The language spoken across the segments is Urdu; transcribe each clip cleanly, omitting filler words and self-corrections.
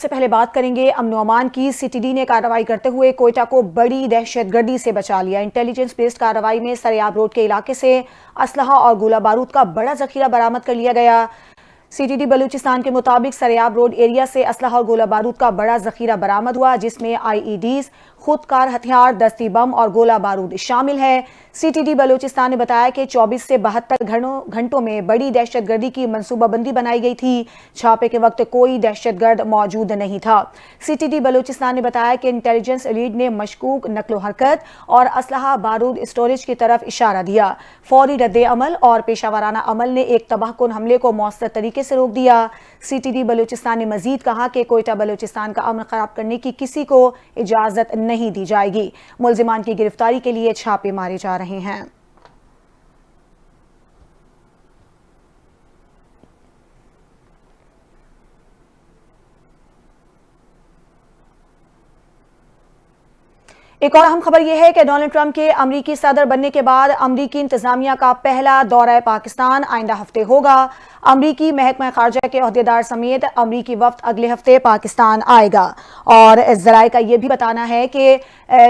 سے پہلے بات کریں گے امن و امان کی۔ سی ٹی ڈی نے کارروائی کرتے ہوئے کوئٹہ کو بڑی دہشت گردی سے بچا لیا۔ انٹیلیجنس بیسڈ کارروائی میں سریاب روڈ کے علاقے سے اسلحہ اور گولہ بارود کا بڑا ذخیرہ برآمد کر لیا گیا۔ سی ٹی ڈی بلوچستان کے مطابق سریاب روڈ ایریا سے اسلحہ اور گولہ بارود کا بڑا ذخیرہ برآمد ہوا، جس میں آئی ای ڈیز، خود کار ہتھیار، دستی بم اور گولہ بارود شامل ہے۔ سی ٹی ڈی بلوچستان نے بتایا کہ 24 سے 72 گھنٹوں میں بڑی دہشت گردی کی منصوبہ بندی بنائی گئی تھی۔ چھاپے کے وقت کوئی دہشت گرد موجود نہیں تھا۔ سی ٹی ڈی بلوچستان نے بتایا کہ انٹیلیجنس لیڈ نے مشکوک نقل و حرکت اور اسلحہ بارود اسٹوریج کی طرف اشارہ دیا۔ فوری رد عمل اور پیشہ ورانہ عمل نے ایک تباہ کن حملے کو مؤثر طریقے سے روک دیا۔ سی ٹی ڈی بلوچستان نے مزید کہا کہ کوئٹہ بلوچستان کا امن خراب کرنے کی کسی کو اجازت نہیں دی جائے گی۔ ملزمان کی گرفتاری کے لیے چھاپے مارے جا رہے ہیں۔ ایک اور اہم خبر یہ ہے کہ ڈونلڈ ٹرمپ کے امریکی صدر بننے کے بعد امریکی انتظامیہ کا پہلا دورہ پاکستان آئندہ ہفتے ہوگا۔ امریکی محکمہ خارجہ کے عہدیدار سمیت امریکی وفد اگلے ہفتے پاکستان آئے گا، اور ذرائع کا یہ بھی بتانا ہے کہ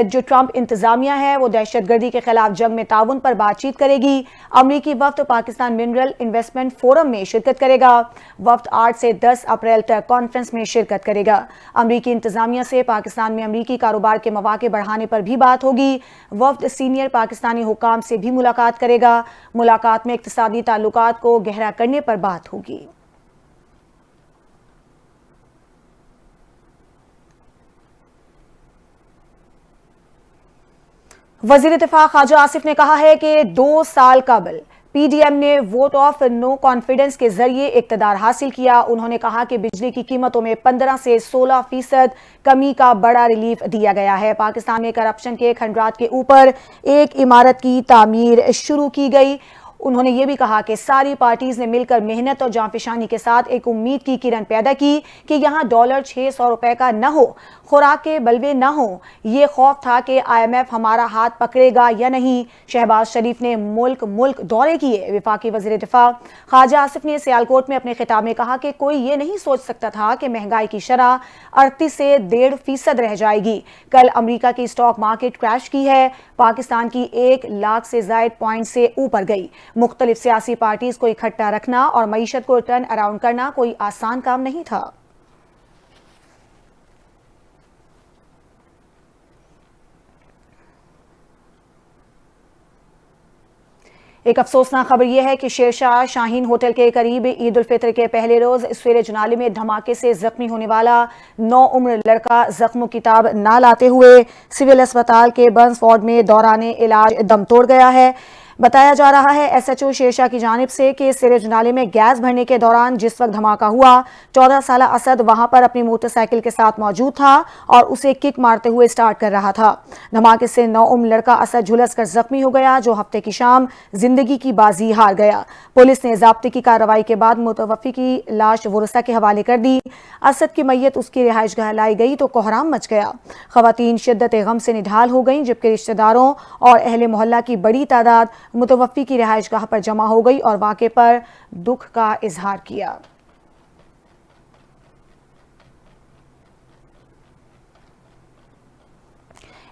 جو ٹرمپ انتظامیہ ہے وہ دہشت گردی کے خلاف جنگ میں تعاون پر بات چیت کرے گی۔ امریکی وفد پاکستان منرل انویسٹمنٹ فورم میں شرکت کرے گا۔ وفد 8 سے 10 اپریل تک کانفرنس میں شرکت کرے گا۔ امریکی انتظامیہ سے پاکستان میں امریکی کاروبار کے مواقع بڑھانے پر بھی بات ہوگی۔ وفد سینئر پاکستانی حکام سے بھی ملاقات کرے گا۔ ملاقات میں اقتصادی تعلقات کو گہرا کرنے پر بات ہوگی۔ وزیر دفاع خواجہ آصف نے کہا ہے کہ 2 سال قبل پی ڈی ایم نے ووٹ آف نو کانفیڈنس کے ذریعے اقتدار حاصل کیا۔ انہوں نے کہا کہ بجلی کی قیمتوں میں 15 سے 16% کمی کا بڑا ریلیف دیا گیا ہے۔ پاکستان میں کرپشن کے کھنڈرات کے اوپر ایک عمارت کی تعمیر شروع کی گئی۔ انہوں نے یہ بھی کہا کہ ساری پارٹیز نے مل کر محنت اور جانفشانی کے ساتھ ایک امید کی کرن پیدا کی کہ یہاں $600 کا نہ ہو، خوراک کے بلوے نہ ہوں۔ یہ خوف تھا کہ آئی ایم ایف ہمارا ہاتھ پکڑے گا یا نہیں۔ شہباز شریف نے ملک دورے کیے۔ وفاقی وزیر دفاع خواجہ آصف نے سیالکوٹ میں اپنے خطاب میں کہا کہ کوئی یہ نہیں سوچ سکتا تھا کہ مہنگائی کی شرح 38 سے 1.5% رہ جائے گی۔ کل امریکہ کی اسٹاک مارکیٹ کریش کی ہے۔ پاکستان کی 1 لاکھ سے زائد پوائنٹ سے اوپر گئی۔ مختلف سیاسی پارٹیز کو اکٹھا رکھنا اور معیشت کو ٹرن اراؤنڈ کرنا کوئی آسان کام نہیں تھا۔ ایک افسوسناک خبر یہ ہے کہ شیرشاہ شاہین ہوٹل کے قریب عید الفطر کے پہلے روز سویرج نالے میں دھماکے سے زخمی ہونے والا 9 عمر لڑکا زخموں کی تاب نہ لاتے ہوئے سول اسپتال کے بنس وارڈ میں دوران علاج دم توڑ گیا ہے۔ بتایا جا رہا ہے ایس ایچ او شیرشاہ کی جانب سے کہ سویرج نالے میں گیس بھرنے کے دوران جس وقت دھماکہ ہوا 14 سالہ اسد وہاں پر اپنی موٹر سائیکل کے ساتھ موجود تھا اور اسے کک مارتے ہوئے سٹارٹ کر رہا تھا۔ دھماکے سے 9 عمر لڑکا اسد جھلس کر زخمی ہو گیا، جو ہفتے کی شام زندگی کی بازی ہار گیا۔ پولیس نے ضابطے کی کارروائی کے بعد متوفی کی لاش ورثاء کے حوالے کر دی۔ اسد کی میت اس کی رہائش گاہ لائی گئی تو کوہرام مچ گیا۔ خواتین شدت غم سے نڈھال ہو گئیں، جبکہ رشتہ داروں اور اہل محلہ کی بڑی تعداد متوفی کی رہائش گاہ پر جمع ہو گئی اور واقعے پر دکھ کا اظہار کیا۔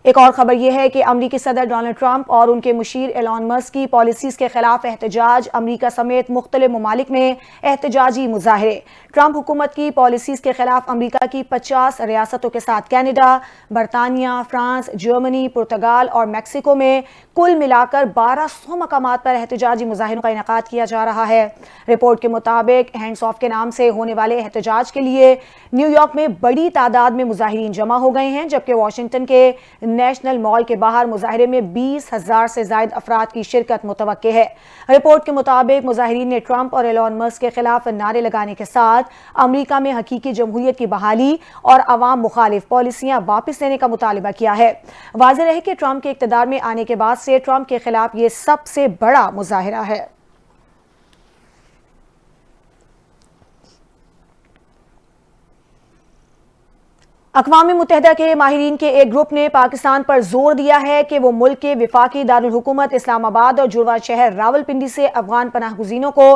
ایک اور خبر یہ ہے کہ امریکی صدر ڈونلڈ ٹرمپ اور ان کے مشیر ایلان مسک کی پالیسیز کے خلاف احتجاج۔ امریکہ سمیت مختلف ممالک میں احتجاجی مظاہرے۔ ٹرمپ حکومت کی پالیسیز کے خلاف امریکہ کی 50 ریاستوں کے ساتھ کینیڈا، برطانیہ، فرانس، جرمنی، پرتگال اور میکسیکو میں کل ملا کر 1200 مقامات پر احتجاجی مظاہروں کا انعقاد کیا جا رہا ہے۔ رپورٹ کے مطابق ہینڈز آف کے نام سے ہونے والے احتجاج کے لیے نیو یارک میں بڑی تعداد میں مظاہرین جمع ہو گئے ہیں، جبکہ واشنگٹن کے نیشنل مال کے باہر مظاہرے میں 20,000 سے زائد افراد کی شرکت متوقع ہے۔ رپورٹ کے مطابق مظاہرین نے ٹرمپ اور ایلان مسک کے خلاف نعرے لگانے کے ساتھ امریکہ میں حقیقی جمہوریت کی بحالی اور عوام مخالف پالیسیاں واپس لینے کا مطالبہ کیا ہے۔ واضح رہے کہ ٹرمپ کے اقتدار میں آنے کے بعد سے ٹرمپ کے خلاف یہ سب سے بڑا مظاہرہ ہے۔ اقوام متحدہ کے ماہرین کے ایک گروپ نے پاکستان پر زور دیا ہے کہ وہ ملک کے وفاقی دارالحکومت اسلام آباد اور جڑواں شہر راولپنڈی سے افغان پناہ گزینوں کو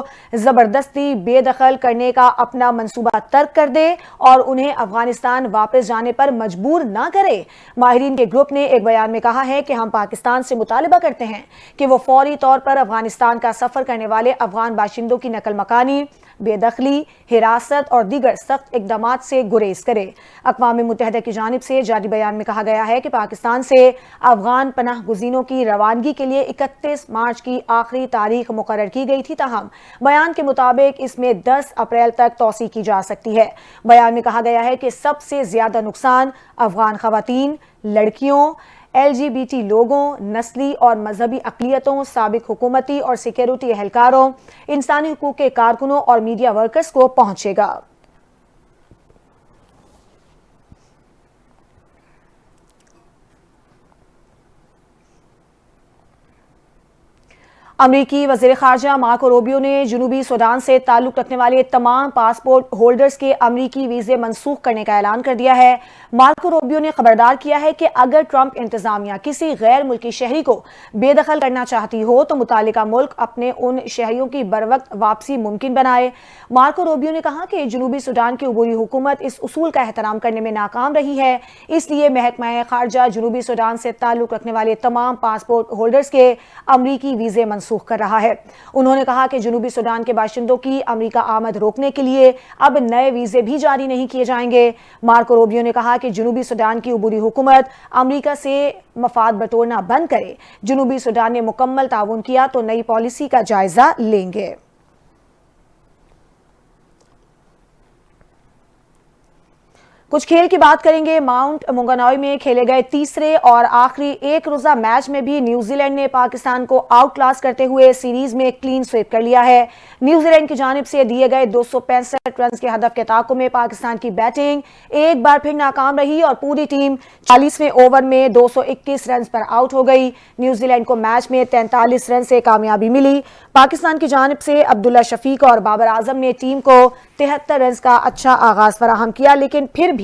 زبردستی بے دخل کرنے کا اپنا منصوبہ ترک کر دے اور انہیں افغانستان واپس جانے پر مجبور نہ کرے۔ ماہرین کے گروپ نے ایک بیان میں کہا ہے کہ ہم پاکستان سے مطالبہ کرتے ہیں کہ وہ فوری طور پر افغانستان کا سفر کرنے والے افغان باشندوں کی نقل مکانی، بے دخلی، حراست اور دیگر سخت اقدامات سے گریز کرے۔ اقوام متحدہ کی جانب سے جاری بیان میں کہا گیا ہے کہ پاکستان سے افغان پناہ گزینوں کی روانگی کے لیے 31 مارچ کی آخری تاریخ مقرر کی گئی تھی، تاہم بیان کے مطابق اس میں 10 اپریل تک توسیع کی جا سکتی ہے۔ بیان میں کہا گیا ہے کہ سب سے زیادہ نقصان افغان خواتین، لڑکیوں، LGBT لوگوں، نسلی اور مذہبی اقلیتوں، سابق حکومتی اور سیکیورٹی اہلکاروں، انسانی حقوق کے کارکنوں اور میڈیا ورکرز کو پہنچے گا۔ امریکی وزیر خارجہ مارکو روبیو نے جنوبی سوڈان سے تعلق رکھنے والے تمام پاسپورٹ ہولڈرز کے امریکی ویزے منسوخ کرنے کا اعلان کر دیا ہے۔ مارکو روبیو نے خبردار کیا ہے کہ اگر ٹرمپ انتظامیہ کسی غیر ملکی شہری کو بے دخل کرنا چاہتی ہو تو متعلقہ ملک اپنے ان شہریوں کی بروقت واپسی ممکن بنائے۔ مارکو روبیو نے کہا کہ جنوبی سوڈان کی عبوری حکومت اس اصول کا احترام کرنے میں ناکام رہی ہے، اس لیے محکمہ خارجہ جنوبی سوڈان سے تعلق رکھنے والے تمام پاسپورٹ ہولڈرز کے امریکی ویزے منسوخ کر رہا ہے۔ انہوں نے کہا کہ جنوبی سوڈان کے باشندوں کی امریکہ آمد روکنے کے لیے اب نئے ویزے بھی جاری نہیں کیے جائیں گے۔ مارکو روبیو نے کہا کہ جنوبی سوڈان کی عبوری حکومت امریکہ سے مفاد بٹورنا بند کرے۔ جنوبی سوڈان نے مکمل تعاون کیا تو نئی پالیسی کا جائزہ لیں گے۔ کچھ کھیل کی بات کریں گے۔ ماؤنٹ مونگانوئی میں کھیلے گئے تیسرے اور آخری ایک روزہ میچ میں بھی نیوزی لینڈ نے پاکستان کو آؤٹ کلاس کرتے ہوئے سیریز میں کلین سویپ کر لیا ہے۔ نیوزی لینڈ کی جانب سے دیے گئے 265 رنز کے ہدف کے تعاقب میں پاکستان کی بیٹنگ ایک بار پھر ناکام رہی اور پوری ٹیم 40ویں اوور میں 221 رنز پر آؤٹ ہو گئی۔ نیوزی لینڈ کو میچ میں 43 رن سے کامیابی ملی۔ پاکستان کی جانب سے عبداللہ شفیق اور بابر اعظم نے ٹیم کو 73 رنز کا اچھا آغاز فراہم کیا، لیکن پھر بھی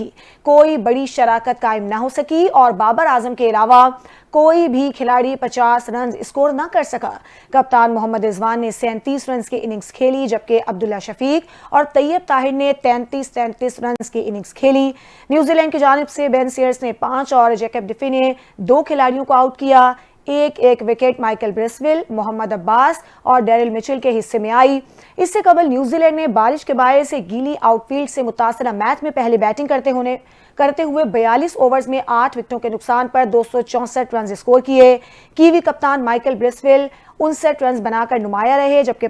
کوئی بڑی شراکت قائم نہ ہو سکی اور بابر اعظم کے علاوہ کوئی بھی کھلاڑی 50 رنز اسکور نہ کر سکا۔ کپتان محمد رضوان نے 37 رنز کی اننگز کھیلی، جبکہ عبداللہ شفیق اور طیب طاہر نے 33 رنز کی اننگز کھیلی۔ نیوزی لینڈ کی جانب سے بین سیئرز نے 5 اور جیکب ڈفی نے 2 کھلاڑیوں کو آؤٹ کیا۔ ایک وکٹ مائیکل برسویل، محمد عباس اور ڈیرل مچل کے حصے میں آئی۔ اس سے قبل نیوزی لینڈ نے بارش کے باعث گیلی آؤٹ فیلڈ سے متاثرہ میچ میں پہلے بیٹنگ کرتے ہوئے 42 اوورز میں 8 وکٹوں کے نقصان پر 264 رنز اسکور کیے۔ کیوی کپتان مائیکل برسویل 59 رنز بنا کر نمایاں رہے، جبکہ